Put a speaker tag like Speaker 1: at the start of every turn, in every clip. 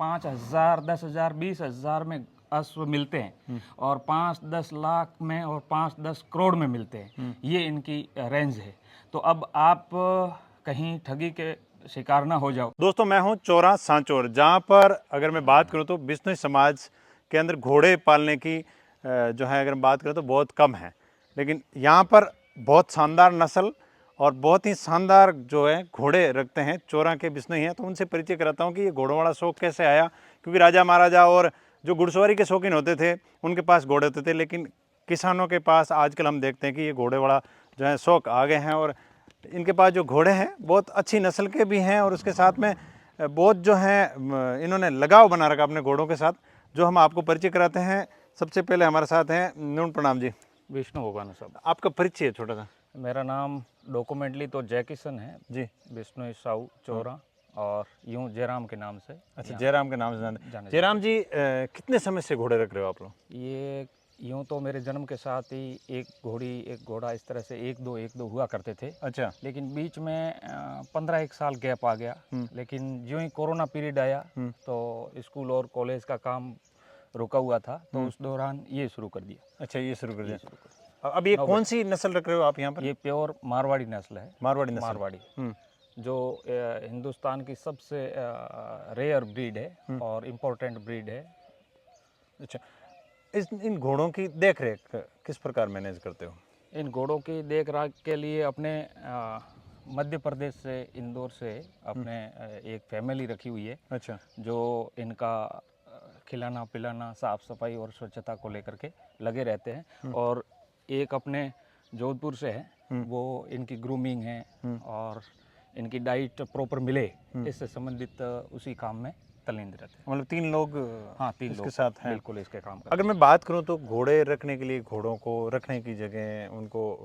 Speaker 1: 5,000, 10,000, 20,000 में अश्व मिलते हैं और 5-10 लाख में और 5-10 करोड़ में मिलते हैं। ये इनकी रेंज है। तो अब आप कहीं ठगी के शिकार ना हो जाओ।
Speaker 2: दोस्तों, मैं हूं चौरा सांचौर, जहां पर अगर मैं बात करूं तो बिश्नोई समाज के अंदर घोड़े पालने की जो है अगर बात करें तो बहुत कम है। लेकिन यहाँ पर बहुत शानदार नस्ल और बहुत ही शानदार जो है घोड़े रखते हैं चौरा के बिश्नोई हैं। तो उनसे परिचय कराता हूँ कि ये घोड़ों वाला शौक कैसे आया, क्योंकि राजा महाराजा और जो घुड़सवारी के शौकीन होते थे उनके पास घोड़े होते थे, लेकिन किसानों के पास आजकल हम देखते हैं कि ये घोड़े वाला जो है शौक आ गए हैं। और इनके पास जो घोड़े हैं बहुत अच्छी नस्ल के भी हैं और उसके साथ में बहुत जो है इन्होंने लगाव बना रखा अपने घोड़ों के साथ, जो हम आपको परिचय कराते हैं। सबसे पहले हमारे साथ हैं नून, प्रणाम जी।
Speaker 1: विष्णु भगवान साहब।
Speaker 2: आपका परिचय छोटा सा।
Speaker 1: मेरा नाम डॉक्यूमेंटली तो जय किशन है
Speaker 2: जी।
Speaker 1: विष्णु साहू चौरा, और यूं जयराम के नाम से।
Speaker 2: अच्छा, जयराम के नाम से जाने।
Speaker 1: जाने
Speaker 2: जयराम जी, कितने समय से घोड़े रख रहे हो आप लोग?
Speaker 1: ये यूं तो मेरे जन्म के साथ ही एक घोड़ी एक घोड़ा इस तरह से एक दो हुआ करते थे।
Speaker 2: अच्छा।
Speaker 1: लेकिन बीच में 15-1 साल गैप आ गया। लेकिन जो ही कोरोना पीरियड आया तो स्कूल और कॉलेज का काम रुका हुआ था, तो उस दौरान ये शुरू कर दिया।
Speaker 2: अच्छा, ये शुरू कर दिया।
Speaker 1: शुरू कर दिया।
Speaker 2: अब ये कौन सी नस्ल रख रहे हो आप यहाँ पर?
Speaker 1: ये प्योर मारवाड़ी नस्ल है।
Speaker 2: मारवाड़ी नस्ल।
Speaker 1: मारवाड़ी जो हिंदुस्तान की सबसे रेयर ब्रीड है और इम्पोर्टेंट ब्रीड है।
Speaker 2: अच्छा, इन घोड़ों की देख रेख किस प्रकार मैनेज करते हो?
Speaker 1: इन घोड़ों की देख रेख के लिए अपने मध्य प्रदेश से, इंदौर से अपने एक फैमिली रखी हुई है।
Speaker 2: अच्छा।
Speaker 1: जो इनका खिलाना पिलाना, साफ सफाई और स्वच्छता को लेकर के लगे रहते हैं। और एक अपने जोधपुर से है, वो इनकी ग्रूमिंग है और इनकी डाइट प्रॉपर मिले, इससे संबंधित उसी काम में तल्लीन रहते हैं।
Speaker 2: मतलब 3 लोग?
Speaker 1: हाँ, 3
Speaker 2: इसके
Speaker 1: लोग
Speaker 2: साथ हैं।
Speaker 1: बिल्कुल इसके काम करते
Speaker 2: अगर मैं बात करूं तो घोड़े रखने के लिए, घोड़ों को रखने की जगह, उनको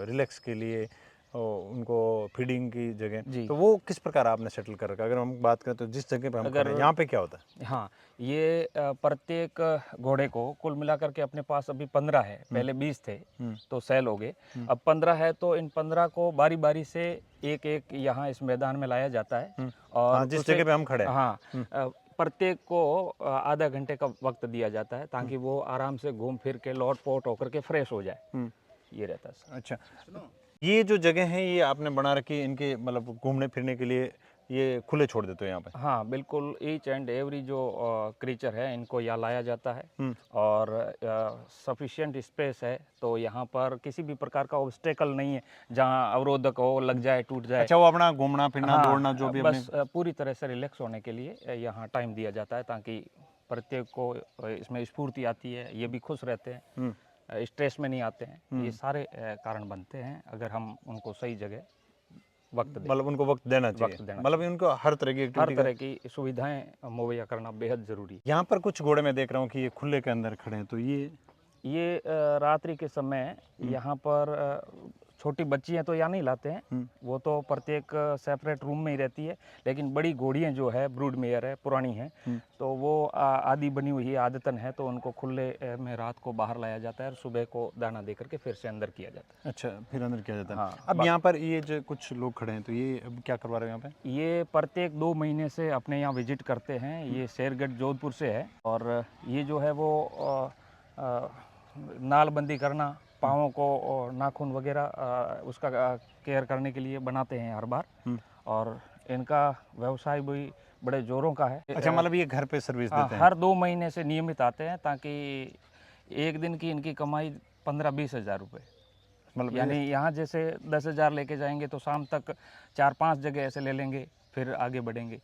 Speaker 2: रिलैक्स के लिए, उनको फीडिंग की जगह,
Speaker 1: जी।
Speaker 2: तो वो किस प्रकार आपने सेटल कर रखा? अगर हम बात करें तो जिस जगह पे हम खड़े हैं, यहाँ पे क्या होता है?
Speaker 1: हाँ, ये प्रत्येक घोड़े को कुल मिलाकर के अपने पास अभी 15 है। पहले 20 थे तो सेल हो गए, अब 15 है। तो इन 15 को बारी बारी से एक एक यहाँ इस मैदान में लाया जाता है। और
Speaker 2: हाँ, जिस जगह पे हम खड़े हैं।
Speaker 1: हाँ, प्रत्येक को आधा घंटे का वक्त दिया जाता है, ताकि वो आराम से घूम फिर के लौट पोट होकर के फ्रेश हो जाए। ये रहता है।
Speaker 2: अच्छा, ये जो जगह है ये आपने बना रखी, इनके मतलब घूमने फिरने के लिए ये खुले छोड़ देते हो यहाँ पे?
Speaker 1: हाँ, बिल्कुल। ईच एंड एवरी जो क्रीचर है इनको यहाँ लाया जाता है और सफिशिएंट स्पेस है, तो यहाँ पर किसी भी प्रकार का ऑब्स्टेकल नहीं है जहाँ अवरोधक हो, लग जाए, टूट जाए।
Speaker 2: अच्छा, वो अपना घूमना फिरना,
Speaker 1: हाँ,
Speaker 2: दौड़ना जो भी
Speaker 1: बस पूरी तरह से रिलैक्स होने के लिए यहाँ टाइम दिया जाता है, ताकि प्रत्येक को इसमें स्फूर्ति आती है, ये भी खुश रहते हैं, स्ट्रेस में नहीं आते हैं। ये सारे कारण बनते हैं अगर हम उनको सही जगह वक्त दें।
Speaker 2: मतलब उनको वक्त देना चाहिए, मतलब उनको हर तरह की
Speaker 1: हर
Speaker 2: एक्टिविटी
Speaker 1: तरह की सुविधाएं मुहैया करना बेहद जरूरी है।
Speaker 2: यहाँ पर कुछ घोड़े मैं देख रहा हूँ कि ये खुले के अंदर खड़े हैं, तो
Speaker 1: ये रात्रि के समय यहाँ पर छोटी बच्चियाँ तो यहाँ नहीं लाते हैं, वो तो प्रत्येक सेपरेट रूम में ही रहती है। लेकिन बड़ी घोड़ियाँ जो है, ब्रूड मेयर है, पुरानी है, तो वो आदि बनी हुई आदतन है, तो उनको खुले में रात को बाहर लाया जाता है और सुबह को दाना दे करके फिर से अंदर किया जाता है।
Speaker 2: अच्छा, फिर अंदर किया जाता है।
Speaker 1: हाँ,
Speaker 2: अब यहाँ पर ये जो कुछ लोग खड़े हैं, तो ये अब क्या करवा रहे हो यहाँ पे?
Speaker 1: ये प्रत्येक 2 महीने से अपने यहाँ विजिट करते हैं। ये शेरगढ़ जोधपुर से है और ये जो है वो नालबंदी करना, पाँवों को और नाखून वगैरह उसका केयर करने के लिए बनाते हैं हर बार। और इनका व्यवसाय भी बड़े जोरों का है।
Speaker 2: अच्छा, मतलब ये घर पे सर्विस देते हैं?
Speaker 1: हर 2 महीने से नियमित आते हैं, ताकि एक दिन की इनकी कमाई 15-20 हज़ार रुपये,
Speaker 2: मतलब
Speaker 1: यानी यहाँ जैसे 10,000 लेके जाएंगे तो शाम तक 4-5 जगह ऐसे ले लेंगे, फिर आगे बढ़ेंगे।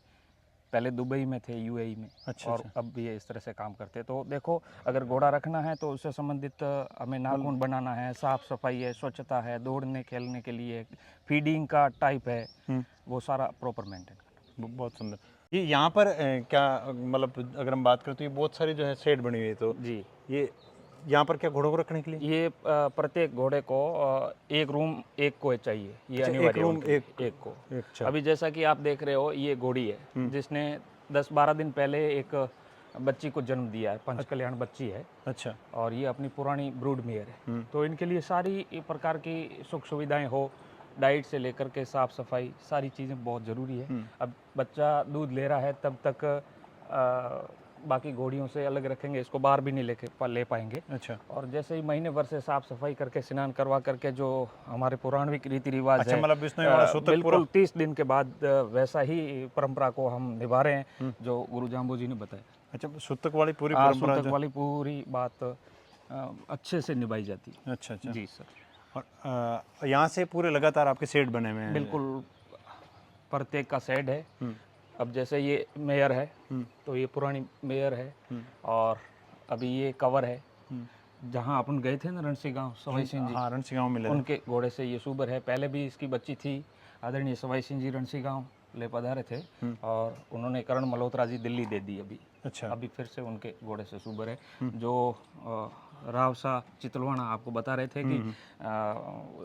Speaker 1: पहले दुबई में थे, यूएई में।
Speaker 2: अच्छा,
Speaker 1: और
Speaker 2: अच्छा।
Speaker 1: अब भी ये इस तरह से काम करते हैं। तो देखो, अगर घोड़ा रखना है तो उससे संबंधित हमें नाखून बनाना है, साफ सफाई है, स्वच्छता है, दौड़ने खेलने के लिए फीडिंग का टाइप है, वो सारा प्रॉपर मेंटेन करना।
Speaker 2: बहुत सुंदर। ये यहाँ पर क्या मतलब अगर हम बात करें तो ये बहुत सारी जो है शेड बनी हुई है, तो
Speaker 1: जी,
Speaker 2: ये यहाँ पर क्या घोड़ों को रखने के लिए?
Speaker 1: ये प्रत्येक घोड़े को एक रूम एक को चाहिए, ये
Speaker 2: अच्छा,
Speaker 1: अनिवार्य
Speaker 2: एक रूम
Speaker 1: उनके लिए,
Speaker 2: एक
Speaker 1: को।
Speaker 2: अच्छा।
Speaker 1: अभी जैसा कि आप देख रहे हो, ये घोड़ी है जिसने 10-12 दिन पहले एक बच्ची को जन्म दिया है, पंचकल्याण बच्ची है।
Speaker 2: अच्छा।
Speaker 1: और ये अपनी पुरानी ब्रूड मेयर है। तो इनके लिए सारी प्रकार की सुख सुविधाएं हो, डाइट से लेकर के साफ सफाई, सारी चीज़ें बहुत ज़रूरी है। अब बच्चा दूध ले रहा है तब तक बाकी घोड़ियों से अलग रखेंगे, इसको बाहर भी नहीं ले पाएंगे।
Speaker 2: अच्छा
Speaker 1: और जैसे ही महीने भर से साफ सफाई करके स्नान करवा करके जो हमारे पौराणिक रीति रिवाज
Speaker 2: अच्छा,
Speaker 1: है,
Speaker 2: मतलब बिश्नोई वाला सूतक पूरा
Speaker 1: बिल्कुल 30 दिन के बाद वैसा ही परंपरा को हम निभा रहे हैं जो गुरु जाम्बू जी ने बताया।
Speaker 2: अच्छा, सूतक वाली पूरी
Speaker 1: हाँ,
Speaker 2: परंपरा
Speaker 1: सूतक वाली पूरी बात अच्छे से निभाई जाती है।
Speaker 2: अच्छा अच्छा।
Speaker 1: जी सर,
Speaker 2: और यहाँ से पूरे लगातार आपके सेट बने हुए हैं?
Speaker 1: बिल्कुल प्रत्येक का शेड है। अब जैसे ये मेयर है तो ये पुरानी मेयर है, और अभी ये कवर है। जहाँ अपन गए थे ना रणसी गाँव सवाई सिंह जी,
Speaker 2: हाँ, रणसी गाँव में ले
Speaker 1: उनके घोड़े से ये सुबर है। पहले भी इसकी बच्ची थी, आदरणीय सवाई सिंह जी रणसी गाँव ले पधारे थे, और उन्होंने करण मल्होत्रा जी दिल्ली दे दी अभी।
Speaker 2: अच्छा
Speaker 1: अभी फिर से उनके घोड़े से सुबर है। जो राव शाह चितलवाना आपको बता रहे थे कि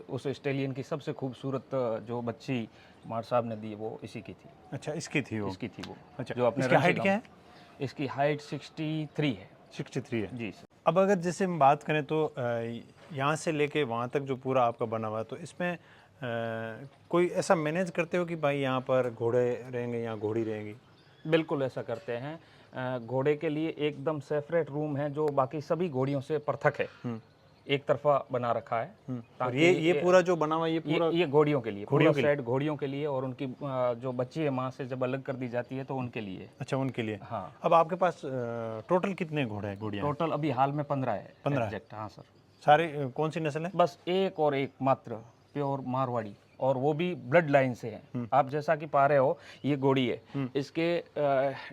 Speaker 1: उस स्टेलियन की सबसे खूबसूरत जो बच्ची मार साहब ने दी वो इसी की थी।
Speaker 2: अच्छा, इसकी थी वो?
Speaker 1: इसकी थी वो।
Speaker 2: अच्छा,
Speaker 1: जो अपने
Speaker 2: इसकी
Speaker 1: रणसी
Speaker 2: हाइट क्या
Speaker 1: गाँव-
Speaker 2: है?
Speaker 1: इसकी हाइट 63 है।
Speaker 2: 63 है।
Speaker 1: जी सर।
Speaker 2: अब अगर जैसे हम बात करें तो यहाँ से लेके वहाँ तक जो पूरा आपका बना हुआ है, तो इसमें कोई ऐसा मैनेज करते हो कि भाई यहाँ पर घोड़े रहेंगे या घोड़ी रहेंगी?
Speaker 1: बिल्कुल ऐसा करते हैं। घोड़े के लिए एकदम सेपरेट रूम है जो बाकी सभी घोड़ियों से पृथक है, एक तरफा बना रखा है।
Speaker 2: और
Speaker 1: ताकि
Speaker 2: ये पूरा जो बना हुआ है, ये पूरा
Speaker 1: ये घोड़ियों के लिए,
Speaker 2: घोड़ियों
Speaker 1: पूरा
Speaker 2: के लिए?
Speaker 1: सेट घोड़ियों के लिए, और उनकी जो बच्ची है माँ से जब अलग कर दी जाती है तो उनके लिए।
Speaker 2: अच्छा, उनके लिए।
Speaker 1: हाँ,
Speaker 2: अब आपके पास टोटल कितने घोड़े हैं, घोड़ियाँ हैं?
Speaker 1: टोटल अभी हाल में 15 है।
Speaker 2: 15 है?
Speaker 1: एग्जैक्ट, हाँ सर।
Speaker 2: सारे कौन सी नस्ल है?
Speaker 1: बस एक और एक मात्र प्योर मारवाड़ी, और वो भी ब्लड लाइन से है। आप जैसा कि पा रहे हो, ये घोड़ी है, इसके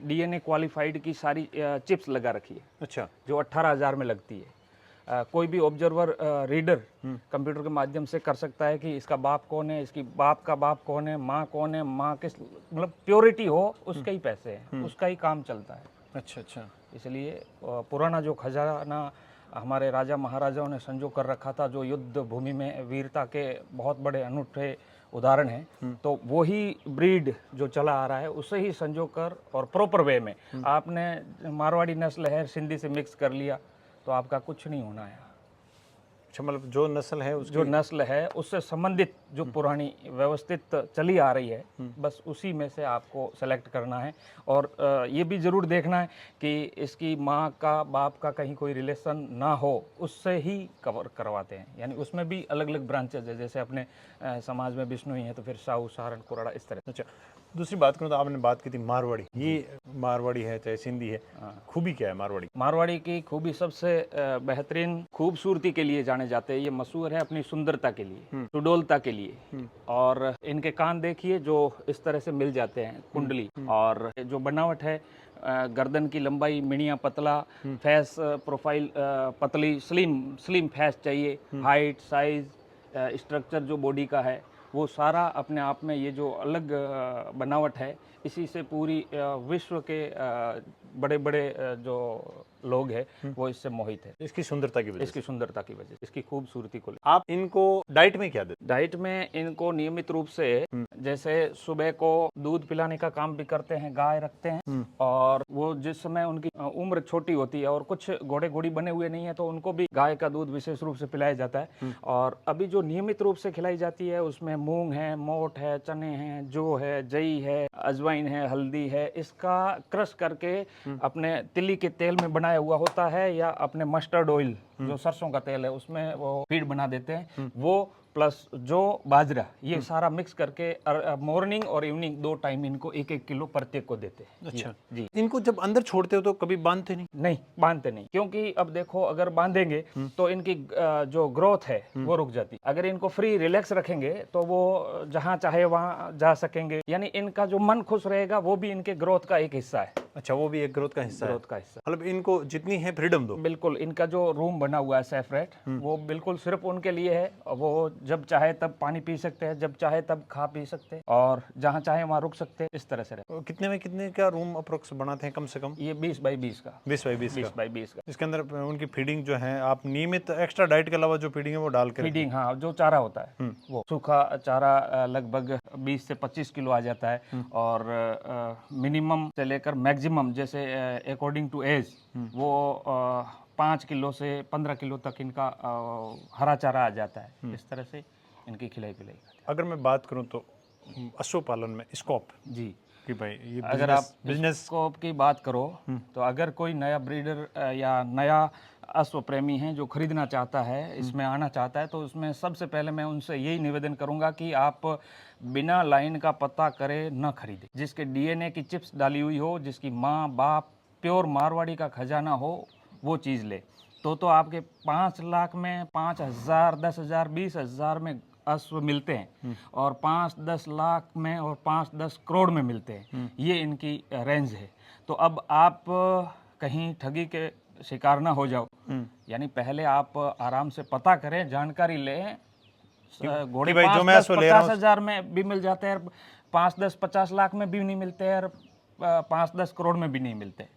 Speaker 1: डीएनए क्वालिफाइड की सारी चिप्स लगा रखी है,
Speaker 2: अच्छा
Speaker 1: जो 18,000 में लगती है। कोई भी ऑब्जर्वर रीडर कंप्यूटर के माध्यम से कर सकता है कि इसका बाप कौन है, इसकी बाप का बाप कौन है, माँ कौन है, माँ किस, मतलब प्योरिटी हो उसके ही पैसे हैं, उसका ही काम चलता है।
Speaker 2: अच्छा अच्छा।
Speaker 1: इसलिए पुराना जो खजाना हमारे राजा महाराजाओं ने संजो कर रखा था, जो युद्ध भूमि में वीरता के बहुत बड़े अनूठे उदाहरण हैं, तो वही ब्रीड जो चला आ रहा है उसे ही संजो कर और प्रॉपर वे में, आपने मारवाड़ी नस्ल है सिंधी से मिक्स कर लिया तो आपका कुछ नहीं होना है।
Speaker 2: अच्छा, मतलब जो नस्ल है उसकी
Speaker 1: जो नस्ल है उससे संबंधित जो पुरानी व्यवस्थित चली आ रही है, बस उसी में से आपको सेलेक्ट करना है। और ये भी ज़रूर देखना है कि इसकी माँ का बाप का कहीं कोई रिलेशन ना हो, उससे ही कवर करवाते हैं। यानी उसमें भी अलग अलग ब्रांचेज है, जैसे अपने समाज में बिश्नोई है तो फिर साहू सहारण कुराड़ा इस तरह।
Speaker 2: अच्छा, दूसरी बात करूँ तो आपने बात की थी मारवाड़ी। ये मारवाड़ी है चाहे सिंधी है, खूबी क्या है मारवाड़ी?
Speaker 1: मारवाड़ी की खूबी सबसे बेहतरीन खूबसूरती के लिए जाने जाते हैं। ये मशहूर है अपनी सुंदरता के लिए, सुडोलता के लिए। और इनके कान देखिए जो इस तरह से मिल जाते हैं, कुंडली, और जो बनावट है, गर्दन की लंबाई मिनिया पतला, फेस प्रोफाइल पतली, स्लिम फेस चाहिए, हाइट साइज स्ट्रक्चर जो बॉडी का है वो सारा अपने आप में, ये जो अलग बनावट है, इसी से पूरी विश्व के बड़े बड़े जो लोग हैं वो इससे मोहित है।
Speaker 2: इसकी सुंदरता की वजह से।
Speaker 1: इसकी सुंदरता की वजह से, इसकी खूबसूरती को।
Speaker 2: आप इनको डाइट में क्या देते?
Speaker 1: डाइट में इनको नियमित रूप से, जैसे सुबह को दूध पिलाने का काम भी करते हैं, गाय रखते हैं, और वो जिस समय उनकी उम्र छोटी होती है और कुछ घोड़े घोड़ी बने हुए नहीं है तो उनको भी गाय का दूध विशेष रूप से पिलाया जाता है। और अभी जो नियमित रूप से खिलाई जाती है उसमें मूंग है, मोट है, चने हैं, जौ है, जई है, अजवाइन है, हल्दी है, इसका क्रश करके अपने तिल्ली के तेल में बनाया हुआ होता है, या अपने मस्टर्ड ऑयल जो सरसों का तेल है उसमें वो फीड बना देते हैं। वो प्लस जो बाजरा, ये सारा मिक्स करके मॉर्निंग और इवनिंग 2 टाइम इनको 1-1 किलो प्रत्येक को देते हैं।
Speaker 2: अच्छा
Speaker 1: जी।
Speaker 2: इनको जब अंदर छोड़ते हो तो कभी बांधते नहीं?
Speaker 1: नहीं, बांधते नहीं, क्योंकि अब देखो अगर बांधेंगे तो इनकी जो ग्रोथ है वो रुक जाती। अगर इनको फ्री रिलैक्स रखेंगे तो वो जहाँ चाहे वहाँ जा सकेंगे, यानी इनका जो मन खुश रहेगा वो भी इनके ग्रोथ का एक हिस्सा है।
Speaker 2: अच्छा, वो भी एक ग्रोथ का हिस्सा है।
Speaker 1: ग्रोथ का हिस्सा,
Speaker 2: मतलब इनको जितनी है फ्रीडम दो।
Speaker 1: बिल्कुल। इनका जो रूम बना हुआ है सेपरेट, वो बिल्कुल सिर्फ उनके लिए है। वो जब चाहे तब पानी पी सकते हैं, जब चाहे तब खा पी सकते हैं, और जहाँ चाहे वहाँ रुक सकते हैं, इस तरह से रहते।
Speaker 2: कितने में कितने का रूम अप्रोक्स बनाते हैं कम से कम?
Speaker 1: ये 20 बाई 20 का।
Speaker 2: 20 बाई 20 का।
Speaker 1: 20 बाई 20 का।
Speaker 2: इसके अंदर उनकी फीडिंग जो है आप नियमित एक्स्ट्रा डाइट के अलावा जो फीडिंग है वो डाल के
Speaker 1: फीडिंग, हाँ, जो चारा होता है वो सूखा चारा लगभग 20 से 25 किलो आ जाता है। और मिनिमम से लेकर मैक्सिमम, जैसे अकॉर्डिंग टू एज, वो 5 किलो से 15 किलो तक इनका हरा चारा आ जाता है। इस तरह से इनकी खिलाई पिलाई।
Speaker 2: अगर मैं बात करूं तो पशु पालन में स्कोप?
Speaker 1: जी,
Speaker 2: कि भाई ये
Speaker 1: अगर आप
Speaker 2: बिजनेस
Speaker 1: स्कोप की बात करो तो अगर कोई नया ब्रीडर या नया अश्व प्रेमी है जो खरीदना चाहता है, इसमें आना चाहता है, तो उसमें सबसे पहले मैं उनसे यही निवेदन करूंगा कि आप बिना लाइन का पता करे न खरीदें। जिसके डीएनए की चिप्स डाली हुई हो, जिसकी माँ बाप प्योर मारवाड़ी का खजाना हो, वो चीज़ ले। तो आपके 5 लाख में 5,000, 10,000, 20,000 में अश्व मिलते हैं और 5-10 लाख में और 5-10 करोड़ में मिलते हैं। ये इनकी रेंज है। तो अब आप कहीं ठगी के शिकार ना हो जाओ। यानी पहले आप आराम से पता करें, जानकारी लें। घोड़े
Speaker 2: भाई जो मैं
Speaker 1: 5-10,
Speaker 2: अश्व ले रहा हूँ
Speaker 1: 50,000 में भी मिल जाते हैं, 5-10, 50 लाख में भी नहीं मिलते हैं और 5-10 करोड़ में भी नहीं मिलते।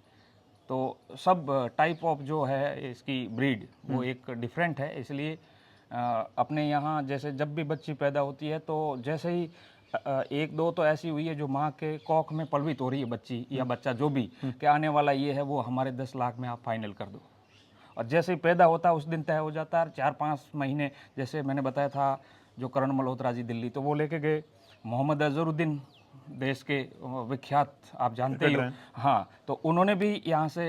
Speaker 1: तो सब टाइप ऑफ जो है इसकी ब्रीड वो एक डिफरेंट है। इसलिए अपने यहाँ जैसे जब भी बच्ची पैदा होती है तो जैसे ही एक दो तो ऐसी हुई है जो माँ के कोख में पलवित हो रही है बच्ची या बच्चा जो भी, कि आने वाला ये है, वो हमारे 10 लाख में आप फाइनल कर दो। और जैसे ही पैदा होता है उस दिन तय हो जाता है। 4-5 महीने, जैसे मैंने बताया था जो करण मल्होत्रा जी दिल्ली, तो वो लेके गए। मोहम्मद अजहरुद्दीन देश के विख्यात, आप जानते ही हो, हाँ, तो उन्होंने भी यहाँ से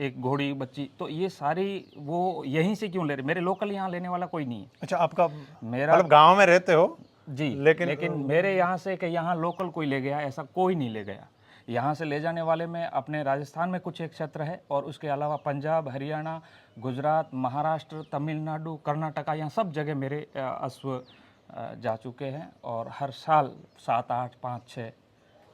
Speaker 1: 1 घोड़ी बच्ची, तो ये सारी वो यहीं से क्यों ले रहे? मेरे लोकल यहाँ लेने वाला कोई नहीं है।
Speaker 2: अच्छा, आपका
Speaker 1: मेरा
Speaker 2: मतलब गांव में रहते हो
Speaker 1: जी, लेकिन मेरे यहाँ से कि यहाँ लोकल कोई ले गया, ऐसा कोई नहीं ले गया। यहाँ से ले जाने वाले में अपने राजस्थान में कुछ एक क्षेत्र है और उसके अलावा पंजाब, हरियाणा, गुजरात, महाराष्ट्र, तमिलनाडु, कर्नाटका, यहाँ सब जगह मेरे अश्व जा चुके हैं और हर साल 7, 8, 5, 6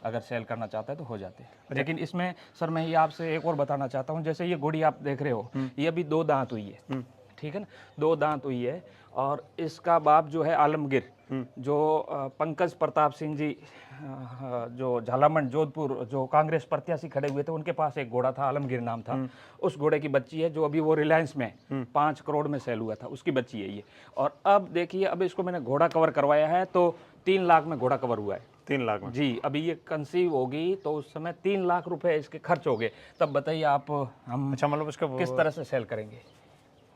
Speaker 1: अगर सेल करना चाहता है तो हो जाते हैं। लेकिन इसमें सर मैं ये आपसे एक और बताना चाहता हूँ, जैसे ये घोड़ी आप देख रहे हो, ये अभी 2 दांत हुई है, ठीक है ना, 2 दांत हुई है। और इसका बाप जो है आलमगीर, जो पंकज प्रताप सिंह जी जो झालामण जोधपुर जो कांग्रेस प्रत्याशी खड़े हुए थे, उनके पास एक घोड़ा था, आलमगीर नाम था। उस घोड़े की बच्ची है जो अभी वो रिलायंस में 5 करोड़ में सेल हुआ था, उसकी बच्ची है ये। और अब देखिए, अब इसको मैंने घोड़ा कवर करवाया है तो 3 लाख में घोड़ा कवर हुआ है।
Speaker 2: 3 लाख में
Speaker 1: जी, अभी ये कंसीव होगी तो उस समय 3 लाख रुपए इसके खर्च हो गए। तब बताइए आप हम
Speaker 2: अच्छा, मतलब उसका
Speaker 1: किस तरह से सेल करेंगे?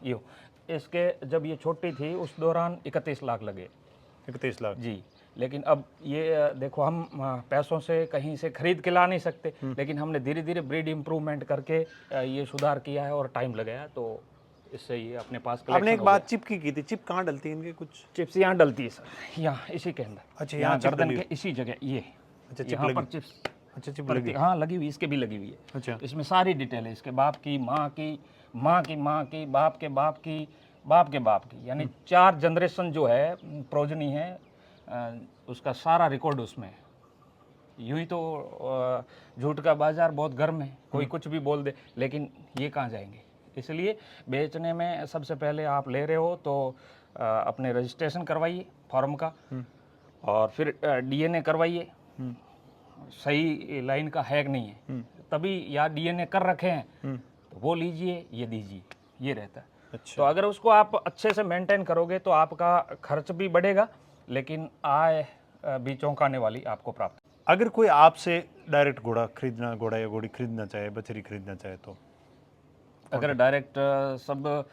Speaker 1: यो इसके जब ये छोटी थी उस दौरान 31 लाख लगे।
Speaker 2: 31 लाख
Speaker 1: जी, लेकिन अब ये देखो, हम पैसों से कहीं से खरीद के ला नहीं सकते, लेकिन हमने धीरे धीरे ब्रीड इम्प्रूवमेंट करके ये सुधार किया है और टाइम लगाया, तो इससे ये अपने पास
Speaker 2: आपने
Speaker 1: collection
Speaker 2: एक
Speaker 1: हो
Speaker 2: बात चिप की थी, चिप कहाँ डलती है इनके कुछ?
Speaker 1: चिप्स यहाँ डलती है सर, यहाँ इसी के अंदर।
Speaker 2: अच्छा,
Speaker 1: यहाँ
Speaker 2: चिप
Speaker 1: गर्दन
Speaker 2: डली
Speaker 1: के इसी जगह ये,
Speaker 2: अच्छा, चिप
Speaker 1: यहाँ
Speaker 2: लगी।
Speaker 1: पर चिप्स
Speaker 2: अच्छा, चिप
Speaker 1: पड़ती,
Speaker 2: लगी।
Speaker 1: हाँ लगी हुई, इसके भी लगी हुई है।
Speaker 2: अच्छा,
Speaker 1: इसमें सारी डिटेल है, इसके बाप की, माँ की, माँ की माँ की, बाप के बाप की, बाप के बाप की, यानी 4 जनरेशन जो है प्रोजनी है, उसका सारा रिकॉर्ड उसमें है। यूं ही तो झूठ का बाजार बहुत गर्म है, कोई कुछ भी बोल दे, लेकिन ये कहाँ जाएंगे? इसलिए बेचने में सबसे पहले आप ले रहे हो तो अपने रजिस्ट्रेशन करवाइए फॉर्म का, और फिर डीएनए करवाइए, सही लाइन का है कि नहीं है, तभी, या डीएनए कर रखे हैं तो वो लीजिए, ये दीजिए, ये रहता है।
Speaker 2: अच्छा,
Speaker 1: तो अगर उसको आप अच्छे से मेंटेन करोगे तो आपका खर्च भी बढ़ेगा, लेकिन आय भी चौंकाने वाली आपको प्राप्त।
Speaker 2: अगर कोई आपसे डायरेक्ट घोड़ा या घोड़ी खरीदना चाहे, बछड़ी खरीदना चाहे तो?
Speaker 1: अगर डायरेक्ट सब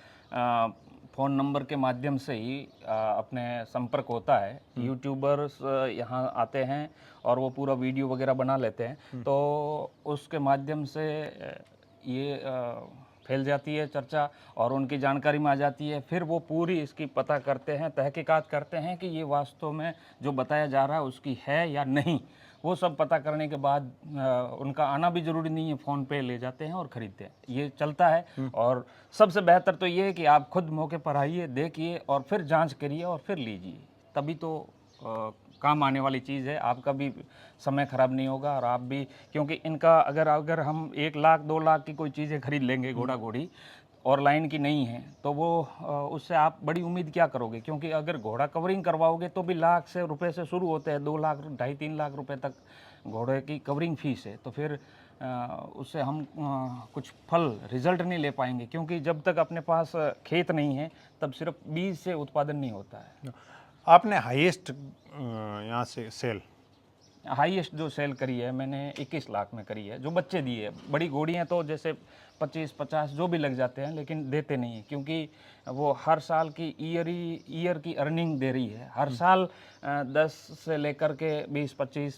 Speaker 1: फ़ोन नंबर के माध्यम से ही अपने संपर्क होता है, यूट्यूबर्स यहाँ आते हैं और वो पूरा वीडियो वगैरह बना लेते हैं, तो उसके माध्यम से ये फैल जाती है चर्चा और उनकी जानकारी में आ जाती है। फिर वो पूरी इसकी पता करते हैं, तहकीकात करते हैं कि ये वास्तव में जो बताया जा रहा है उसकी है या नहीं। वो सब पता करने के बाद उनका आना भी ज़रूरी नहीं है, फ़ोन पे ले जाते हैं और ख़रीदते हैं, ये चलता है। और सबसे बेहतर तो ये है कि आप खुद मौके पर आइए, देखिए और फिर जांच करिए और फिर लीजिए, तभी तो काम आने वाली चीज़ है। आपका भी समय ख़राब नहीं होगा और आप भी, क्योंकि इनका अगर हम 1 लाख 2 लाख की कोई चीज़ें खरीद लेंगे घोड़ा घोड़ी और लाइन की नहीं है, तो वो उससे आप बड़ी उम्मीद क्या करोगे? क्योंकि अगर घोड़ा कवरिंग करवाओगे तो भी लाख से रुपए से शुरू होते हैं, 2 लाख, 2.5-3 लाख रुपए तक घोड़े की कवरिंग फीस है। तो फिर उससे हम कुछ फल रिजल्ट नहीं ले पाएंगे, क्योंकि जब तक अपने पास खेत नहीं है तब सिर्फ बीज से उत्पादन नहीं होता है।
Speaker 2: आपने हाईएस्ट यहाँ से सेल
Speaker 1: हाईएस्ट जो सेल करी है मैंने 21 लाख में करी है, जो बच्चे दिए। बड़ी घोड़ियाँ तो जैसे 25-50 जो भी लग जाते हैं, लेकिन देते नहीं है क्योंकि वो हर साल की ईयर की अर्निंग दे रही है। हर साल 10 से लेकर के 20-25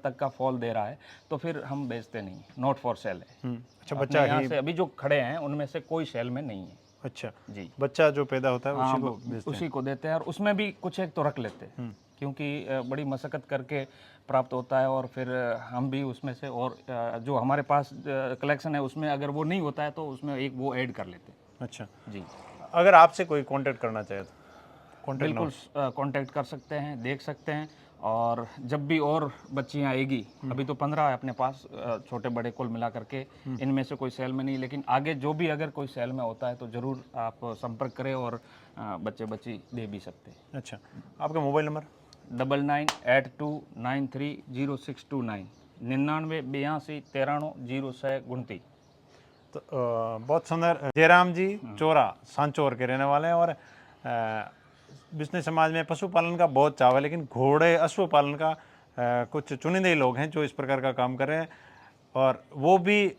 Speaker 1: तक का फॉल दे रहा है, तो फिर हम बेचते नहीं, नॉट फॉर सेल है।
Speaker 2: अच्छा,
Speaker 1: अपने
Speaker 2: बच्चा
Speaker 1: यहाँ
Speaker 2: ही।
Speaker 1: से अभी जो खड़े हैं उनमें से कोई सेल में नहीं है
Speaker 2: अच्छा,
Speaker 1: जी।
Speaker 2: बच्चा जो पैदा होता है
Speaker 1: हाँ,
Speaker 2: उसी को बेचते हैं।
Speaker 1: उसी को देते हैं, और उसमें भी कुछ एक तो रख लेते हैं क्योंकि बड़ी मशक्क़त करके प्राप्त होता है, और फिर हम भी उसमें से, और जो हमारे पास कलेक्शन है उसमें अगर वो नहीं होता है तो उसमें एक वो ऐड कर लेते हैं
Speaker 2: अच्छा,
Speaker 1: जी।
Speaker 2: अगर आपसे कोई कांटेक्ट करना चाहे तो कांटेक्ट
Speaker 1: बिल्कुल कांटेक्ट कर सकते हैं, देख सकते हैं, और जब भी और बच्चियां आएगी, अभी तो 15 है अपने पास, छोटे बड़े कुल मिला करके, इनमें से कोई सेल में नहीं, लेकिन आगे जो भी अगर कोई सेल में होता है तो ज़रूर आप संपर्क करें, और बच्चे बच्ची दे भी सकते हैं।
Speaker 2: अच्छा, आपका मोबाइल नंबर?
Speaker 1: 9982930629 9982139029।
Speaker 2: तो बहुत सुंदर। जयराम जी चोरा सांचौर के रहने वाले हैं, और बिजनेस समाज में पशुपालन का बहुत चाव है, लेकिन घोड़े अश्व पालन का कुछ चुनिंदे लोग हैं जो इस प्रकार का काम कर रहे हैं। और वो भी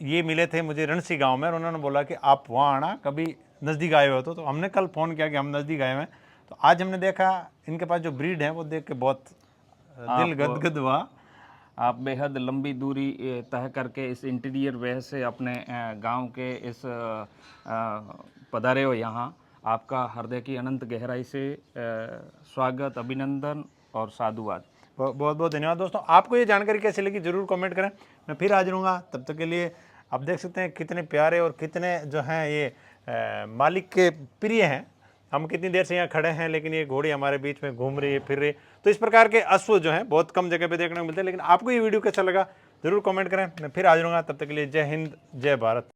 Speaker 2: ये मिले थे मुझे रणसी गांव में, और उन्होंने बोला कि आप वहाँ आना, कभी नज़दीक आए हो तो हमने कल फ़ोन किया कि हम नज़दीक आए हुए हैं। तो आज हमने देखा इनके पास जो ब्रीड है वो देख के बहुत दिल गदगद हुआ।
Speaker 1: आप बेहद लंबी दूरी तय करके इस इंटीरियर वे से अपने गांव के इस पधारे हो यहाँ। आपका हृदय की अनंत गहराई से स्वागत, अभिनंदन और साधुवाद।
Speaker 2: बहुत बहुत धन्यवाद दोस्तों। आपको ये जानकारी कैसी लगी जरूर कमेंट करें, मैं फिर हाजिर हूँगा। तब तक के लिए आप देख सकते हैं कितने प्यारे और कितने जो हैं ये मालिक के प्रिय हैं। हम कितनी देर से यहाँ खड़े हैं, लेकिन ये घोड़ी हमारे बीच में घूम रही है, फिर रही है। तो इस प्रकार के अश्व जो हैं बहुत कम जगह पे देखने को मिलते हैं। लेकिन आपको ये वीडियो कैसा लगा जरूर कमेंट करें, मैं फिर हाजिर हूँगा। तब तक के लिए जय हिंद, जय भारत।